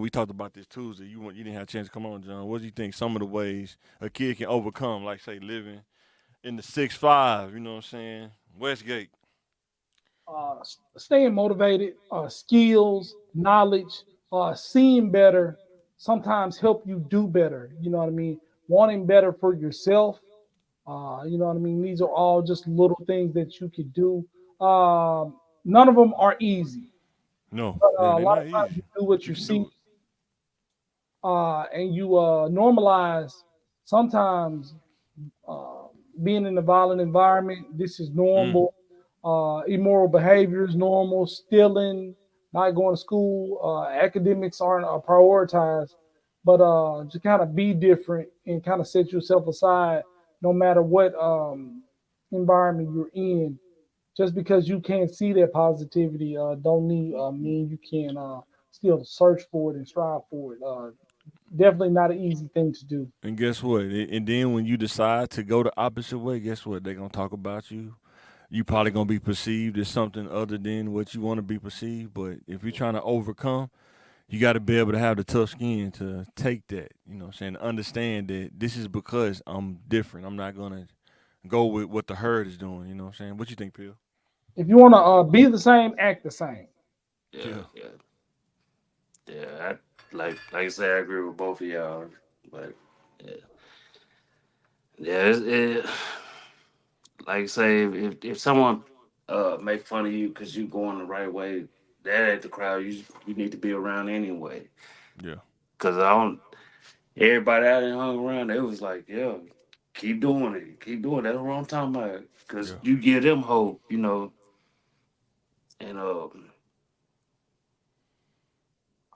We talked about this Tuesday. You didn't have a chance to come on, John. What do you think some of the ways a kid can overcome, like say living in the 6'5", you know what I'm saying? Westgate. Staying motivated, skills, knowledge, seeing better, sometimes help you do better. You know what I mean? Wanting better for yourself. You know what I mean? These are all just little things that you could do. None of them are easy, No, but yeah, a they lot not of times easy, you do what but you you can see, do it. and you normalize sometimes uh, being in a violent environment. This is Mm. normal. Immoral behavior is normal. Stealing, not going to school, academics aren't prioritized. But to kind of be different and kind of set yourself aside, no matter what environment you're in. Just because you can't see that positivity, don't need mean you can still search for it and strive for it. Definitely not an easy thing to do. And guess what? And then when you decide to go the opposite way, guess what? They're gonna talk about you. You probably gonna be perceived as something other than what you want to be perceived. But if you're trying to overcome, you got to be able to have the tough skin to take that. You know what I'm saying? Understand that this is because I'm different. I'm not gonna go with what the herd is doing. You know what I'm saying? What you think, Phil? If you want to be the same, act the same. Yeah, Yeah. yeah, yeah. Like I said, I agree with both of y'all. But yeah, yeah. Like I say, if someone make fun of you because you going the right way, that ain't the crowd you need to be around anyway. Yeah. Cause I don't. Everybody out there hung around. They was like, yeah, keep doing it, keep doing it. That's what I'm talking about. Cause Yeah. you give them hope, and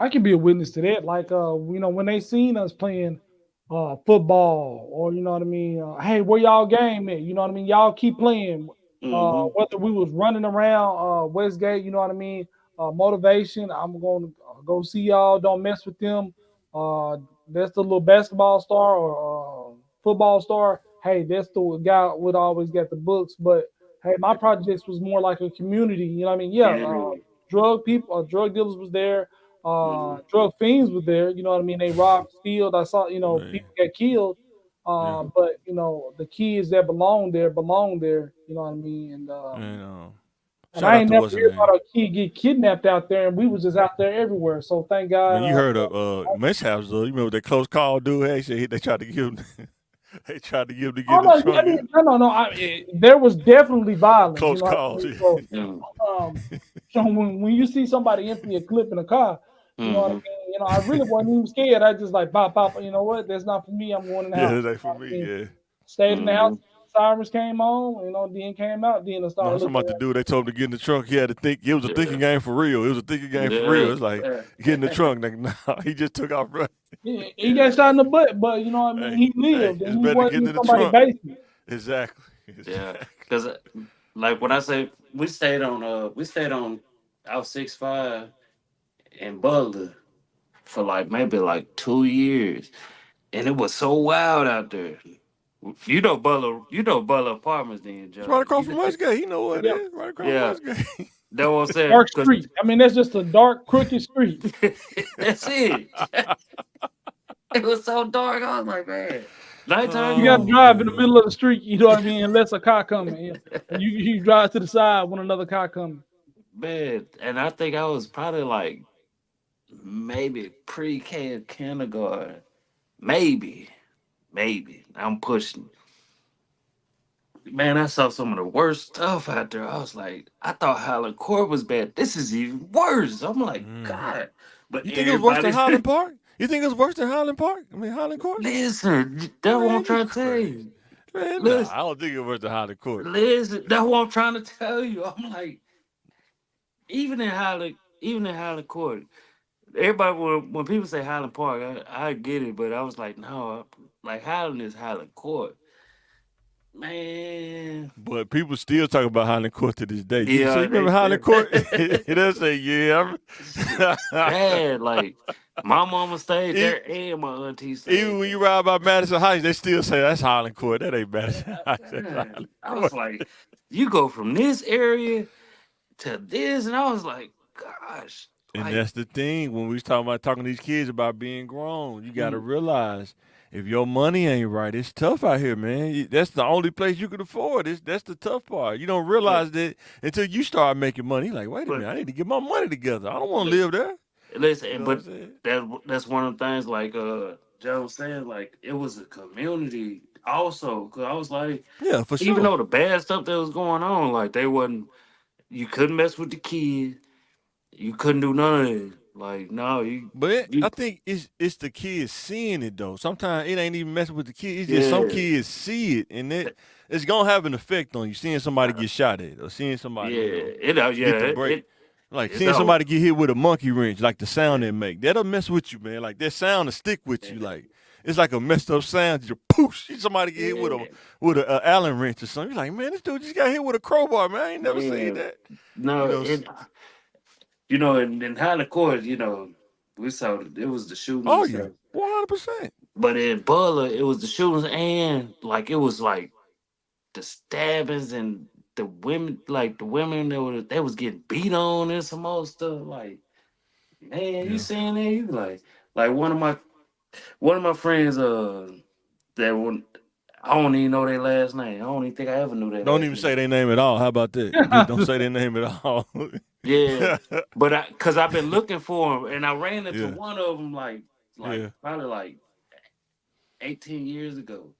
I can be a witness to that. Like, when they seen us playing football, or you know what I mean. Hey, where y'all game at? You know what I mean. Y'all keep playing. mm-hmm, Whether we was running around Westgate, you know what I mean. Motivation. I'm going to go see y'all. Don't mess with them. That's the little basketball star or football star. Hey, that's the guy would always get the books. But hey, my projects was more like a community. You know what I mean. Yeah, yeah, drug people, drug dealers was there, mm-hmm, drug fiends was there. You know what I mean? They robbed, stealed. I saw, Man. people get killed. Yeah. But the kids that belong there. You know what I mean? And And shout I out ain't to never what's her heard name. about a kid get kidnapped out there, and we was just out there everywhere. So thank God. Man, you heard of mishaps though. You remember that close call dude? Hey, shit, they tried to give him. They tried to give him to Oh get in the no, yeah, trunk. no. There was definitely violence. You Close know what I calls. mean? Yeah. Um, so when you see somebody empty a clip in a car, you know what I mm-hmm, mean. I really wasn't even scared. I just like pop, pop. You know what? That's not for me. I'm going in the Yeah, house. that You ain't know for what I me. mean? Yeah. Stayed in the house. mm-hmm. Sirens came on. Then came out. Then I No, started I'm talking looking about the dude. They told him to get in the trunk. He had to think. It was a thinking Yeah, game for real. It was a thinking game for real. yeah, It's like get in the yeah. trunk. Like, nah, he just took off running. He got Yeah, shot in the butt, but you know what I mean. Hey, He hey, lived, it's and he better wasn't getting in in the somebody's trunk. basement. Exactly. yeah. Exactly. Because like when I say we stayed on out 6'5" in Butler for like maybe like 2 years, and it was so wild out there. You know Butler Apartments, then It's right John. across from Westgate. He know what it Yeah, is. Right across from Yeah, Westgate. that's what I'm saying. dark Cause street. I mean, that's just a dark, crooked street. that's it. It was so dark. I was like, man, nighttime You got to Oh cool. drive in the man. middle of the street. You know what I mean? Unless a car coming, and you drive to the side when another car coming. Man, and I think I was probably like maybe pre-K or kindergarten. Maybe, maybe. I'm pushing. Man, I saw some of the worst stuff out there. I was like, I thought Highland Court was bad. This is even worse. I'm like, Mm. God. But You think it was worse than everybody, Highland Park? You think it was worse than Highland Park? I mean Highland Court? listen, that's what I'm Man, you trying to tell crazy. you. Man, nah, Listen, I don't think it was worse than Highland Court. listen, that's what I'm trying to tell you. I'm like, even in Highland Court, everybody when people say Highland Park, I get it, but I was like, no, like Highland is Highland Court, man. But people still talk about Highland Court to this day. You say Yeah, you remember Highland Court? They'll say, yeah. shit bad. Like my mama stayed E- there and my auntie Even stayed when you there. ride by Madison Heights, they still say that's Highland Court. That ain't Madison Heights. That's Man, Highland I was Court. like, you go from this area to this, and I was like, gosh. And Like, that's the thing when we was talking to these kids about being grown. You got to mm, realize if your money ain't right, it's tough out here, man. That's the only place you can afford. That's the tough part. You don't but realize that until you start making money. Like, wait a but minute, I need to get my money together. I don't want to li- live there. You listen, know what I'm but saying? that's one of the things. Like Joe was saying, like it was a community also. Cause I was like, Yeah, for even sure. though the bad stuff that was going on, like they wasn't. You couldn't mess with the kids. You couldn't do none of it. Like no, I you think it's the kids seeing it though. Sometimes it ain't even messing with the kids. It's just some yeah. kids see it, and it's gonna have an effect on you. Seeing somebody get shot at, or seeing somebody, Yeah, get the break. Like it's seeing out. somebody get hit with a monkey wrench, like the sound Yeah, they make. That'll mess with you, man. Like that sound will stick with you. Like it's like a messed up sound. You poof, see somebody get hit with yeah, a Allen wrench or something. You're like, man, this dude just got hit with a crowbar, man. I ain't never seen man. that. You No, know, in Highland Court, we saw it was the shootings oh and yeah, stuff. 100%. But in Butler, it was the shootings and like it was like the stabbings and the women they was getting beat on and some more stuff. Like, man, you Yeah. saying that you like one of my friends that one I don't even know their last name. I don't even think I ever knew their Don't last even name. say their name at all. How about that? Just don't say their name at all. Yeah, but cause I've been looking for them, and I ran into Yeah, one of them like yeah. probably like 18 years ago.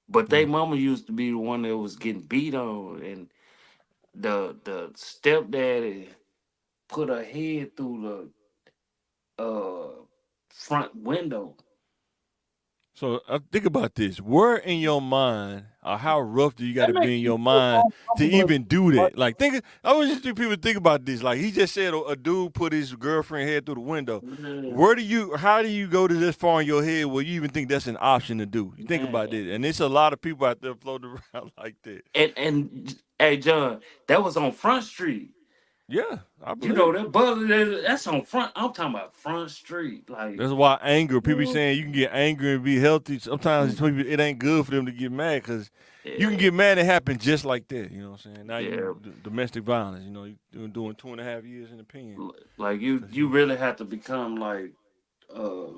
But they Yeah. mama used to be the one that was getting beat on, and the stepdaddy put her head through the front window. So think about this. Where in your mind, or how rough do you got That to be makes in me your feel mind to uncomfortable. even do that? Like, I was just think people think about this. Like, he just said a dude put his girlfriend head through the window. Man, How do you go to this far in your head where you even think that's an option to do? You think about man. this, and it's a lot of people out there floating around like that. And hey John, that was on Front Street. Yeah, I You believe know it. that Butler, that's on front. I'm talking about Front Street. Like, That's why anger. People ooh, saying you can get angry and be healthy. Sometimes mm, it ain't good for them to get mad because you can yeah, get mad and it happen just like that. You know what I'm saying? Now you yeah. domestic violence. You know, you doing 2.5 years in the pen Like you, because you you really have to become like, uh,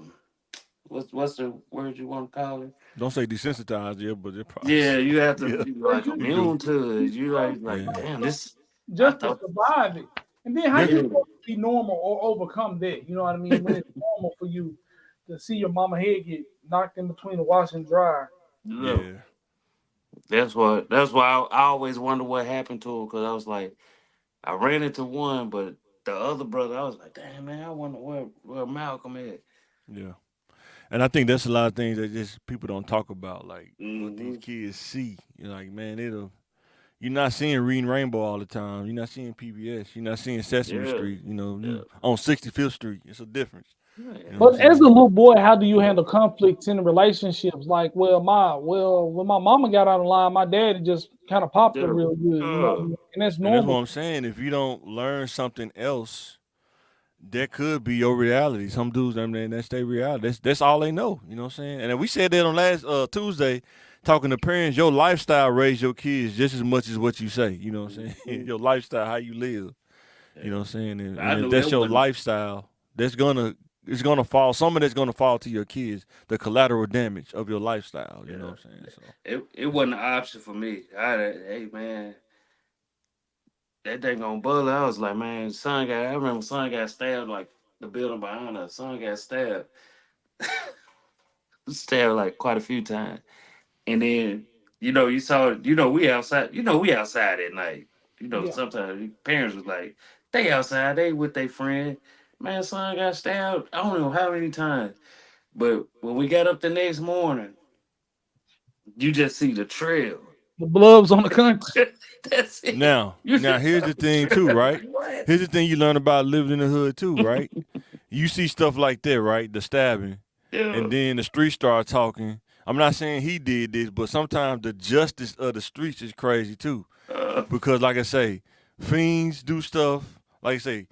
what's the word you want to call it? don't say desensitized yet, but it Yeah, probably you have to yeah be Yeah, like you do. immune to it. You like Yeah, damn this. I just to thought, survive it. And then how yeah, you yeah, supposed to be normal or overcome that? You know what I mean? When it's normal for you to see your mama head get knocked in between the wash and dryer. no. yeah. That's why I always wonder what happened to her because I was like, I ran into one, but the other brother, I was like, damn man, I wonder where Malcolm at. Yeah. And I think that's a lot of things that just people don't talk about, like what these Hmm. kids see. You're like, man, you're not seeing Reading Rainbow all the time. You're not seeing PBS. You're not seeing Sesame Yeah, Street. You know, yeah, you on 65th Street. It's a difference. You know what I'm man. But as a saying? little boy, how do you handle conflicts in the relationships? Like, when my mama got out of line, my daddy just kind of popped her Yeah. real good, you know what I Uh, mean? And that's And that's what normal. I'm saying. If you don't learn something else, that could be your reality. Some dudes, I mean, that's their reality. That's all they know. You know what I'm saying? And then we said that on last Tuesday, talking to parents. Your lifestyle raise your kids just as much as what you say. You know what I'm saying? mhm. Your lifestyle, how you live. You know Yeah. what I'm saying? And I if knew that that's your wasn't. lifestyle, it's gonna fall. Some of that's gonna fall to your kids. The collateral damage of your lifestyle. You know Yeah. what I'm saying? So It wasn't an option for me. Hey man, that thing on Butler. I was like, man, I remember son got stabbed like the building behind us. Son got stabbed like quite a few times. And then, we outside at night. Yeah. Sometimes parents was like, they outside, they with their friend. Man, son got stabbed. I don't know how many times. But when we got up the next morning, you just see the trail. The bloods on the country. That's it. now, You now just saw here's the the thing too, trail. right? Like, what? Here's the thing you learn about living in the hood too, right? You see stuff like that, right? The stabbing, and Yeah. then the street start talking. I'm not saying he did this, but sometimes the justice of the streets is crazy too. Uh, Because, like I say, fiends do stuff. Like I say,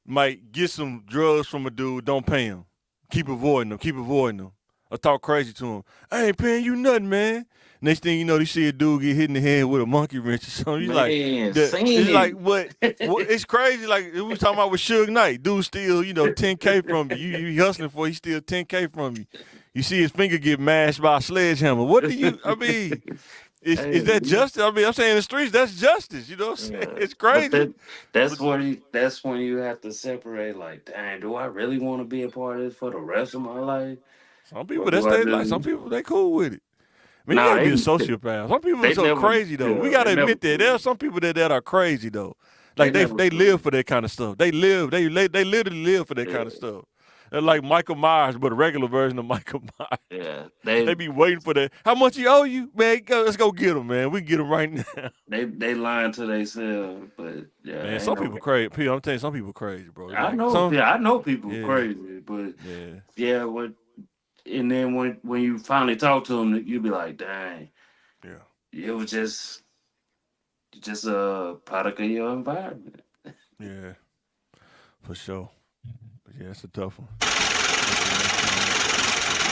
might get some drugs from a dude, don't pay him. Keep avoiding them. Keep avoiding them. or talk crazy to him. I ain't paying you nothing, man. Next thing you know, you see a dude get hit in the head with a monkey wrench or something. You like, Man, it's like seen what? It's crazy. Like we was talking about with Suge Knight, dude still 10K from you. You hustling for, he still 10K from you. You see his finger get mashed by a sledgehammer. What do you? I mean, is Hey, that justice? I mean, I'm saying in the streets, that's justice. You know what I'm saying? yeah. It's But crazy. that's But when you have to separate. Like, dang, do I really want to be a part of this for the rest of my life, some or people, that's do I their life. just? Some people, they cool with it. Man, you No, gotta be a sociopath. Some people are they so never, crazy though. We yeah, they gotta never admit that there are cool. some people that are crazy though. They Like never they live cool. for that kind of stuff. They literally live for that kind of Yeah, stuff. They're like Michael Myers, but a regular version of Michael Myers. yeah. They be waiting for that. How much he owe you, man? Let's go get him, man. We can get him right now. They lying to themselves, but yeah, Man, ain't some no. people crazy. People, I'm telling you, some people crazy, bro. I Like know, some, yeah, I know people yeah, crazy, but yeah, yeah, what? And then when you finally talk to them, you be like, dang, yeah, it was just a product of your environment. yeah, for sure. But yeah, it's a tough one.